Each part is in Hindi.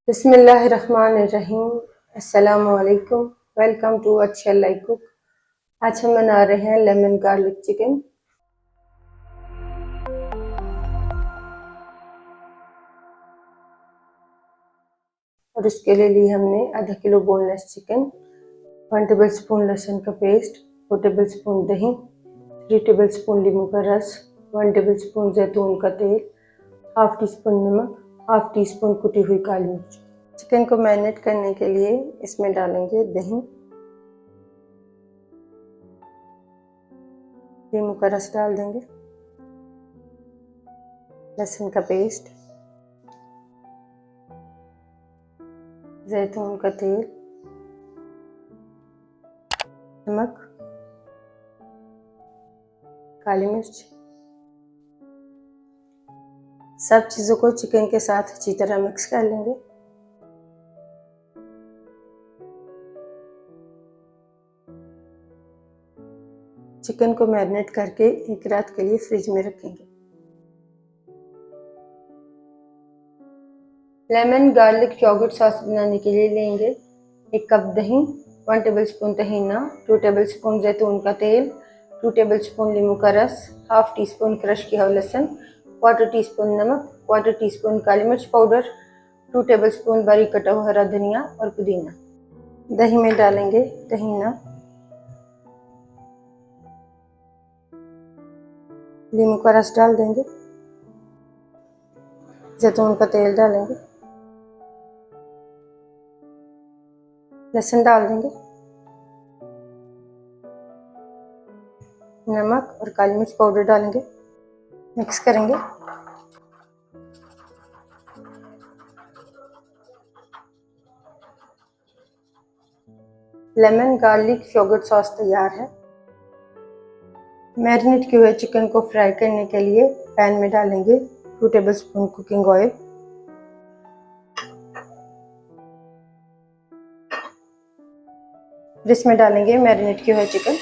बिस्मिल्लाहिर्रहमानिर्रहीम। अस्सलामु अलैकुम। वेलकम टू अच्छा लाइक कुक। आज हम बना रहे हैं लेमन गार्लिक चिकन। और इसके लिए ली हमने आधा kilo boneless chicken, 1 table spoon लहसुन का पेस्ट, 4 टेबल स्पून दही, 3 टेबल स्पून नींबू का रस, 1 टेबल स्पून जैतून का तेल, हाफ टी स्पून नमक, हाफ टी स्पून कुटी हुई काली मिर्च। चिकन को मैरिनेट करने के लिए इसमें डालेंगे दही, नींबू का रस डाल देंगे, लहसुन का पेस्ट, जैतून का तेल, नमक, काली मिर्च। सब चीज़ों को चिकन के साथ अच्छी तरह मिक्स कर लेंगे। चिकन को मैरिनेट करके एक रात के लिए फ्रिज में रखेंगे। लेमन गार्लिक योगर्ट सॉस बनाने के लिए लेंगे 1 कप दही, 1 टेबल स्पून तहीना, 2 टेबल स्पून जैतून का तेल, 2 टेबल स्पून नींबू का रस, हाफ टी स्पून क्रश किया हुआ लहसुन, 1/4 टी स्पून नमक, 1/4 टी स्पून काली मिर्च पाउडर, 2 टेबल स्पून बारीक कटा हुआ हरा धनिया और पुदीना। दही में डालेंगे तहीना, नींबू का रस डाल देंगे, जैतून का तेल डालेंगे, लहसुन डाल देंगे, नमक और काली मिर्च पाउडर डालेंगे, मिक्स करेंगे। लेमन गार्लिक योगर्ट सॉस तैयार है। मैरिनेट किए हुए चिकन को फ्राई करने के लिए पैन में डालेंगे 2 टेबल स्पून कुकिंग ऑयल, जिसमें डालेंगे मैरिनेट किए हुए चिकन।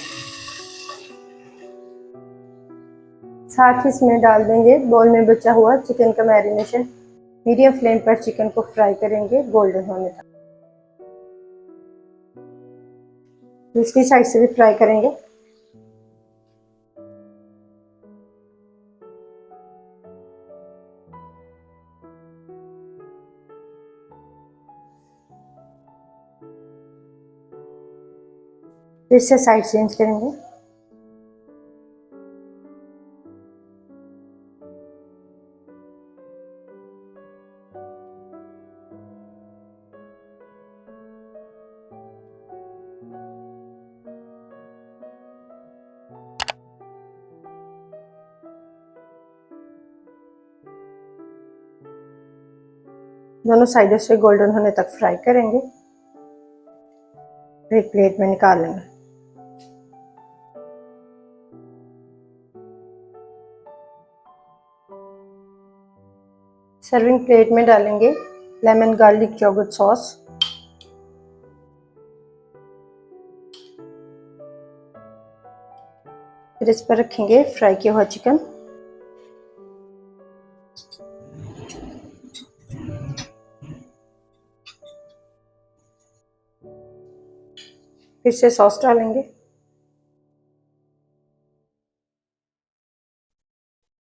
साथ ही इसमें डाल देंगे बोल में बचा हुआ चिकन का मैरिनेशन। मीडियम फ्लेम पर चिकन को फ्राई करेंगे गोल्डन होने तक। दूसरी साइड से भी फ्राई करेंगे। फिर से साइड चेंज करेंगे। दोनों साइडों से गोल्डन होने तक फ्राई करेंगे। एक प्लेट में निकाल लेंगे। सर्विंग प्लेट में डालेंगे लेमन गार्लिक योगर्ट सॉस, फिर इस पर रखेंगे फ्राई किया हुआ चिकन। फिर से सॉस डालेंगे,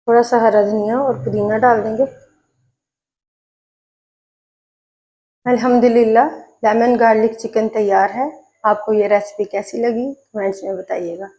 थोड़ा सा हरा धनिया और पुदीना डाल देंगे। अल्हम्दुलिल्लाह, लेमन गार्लिक चिकन तैयार है। आपको ये रेसिपी कैसी लगी कमेंट्स में बताइएगा।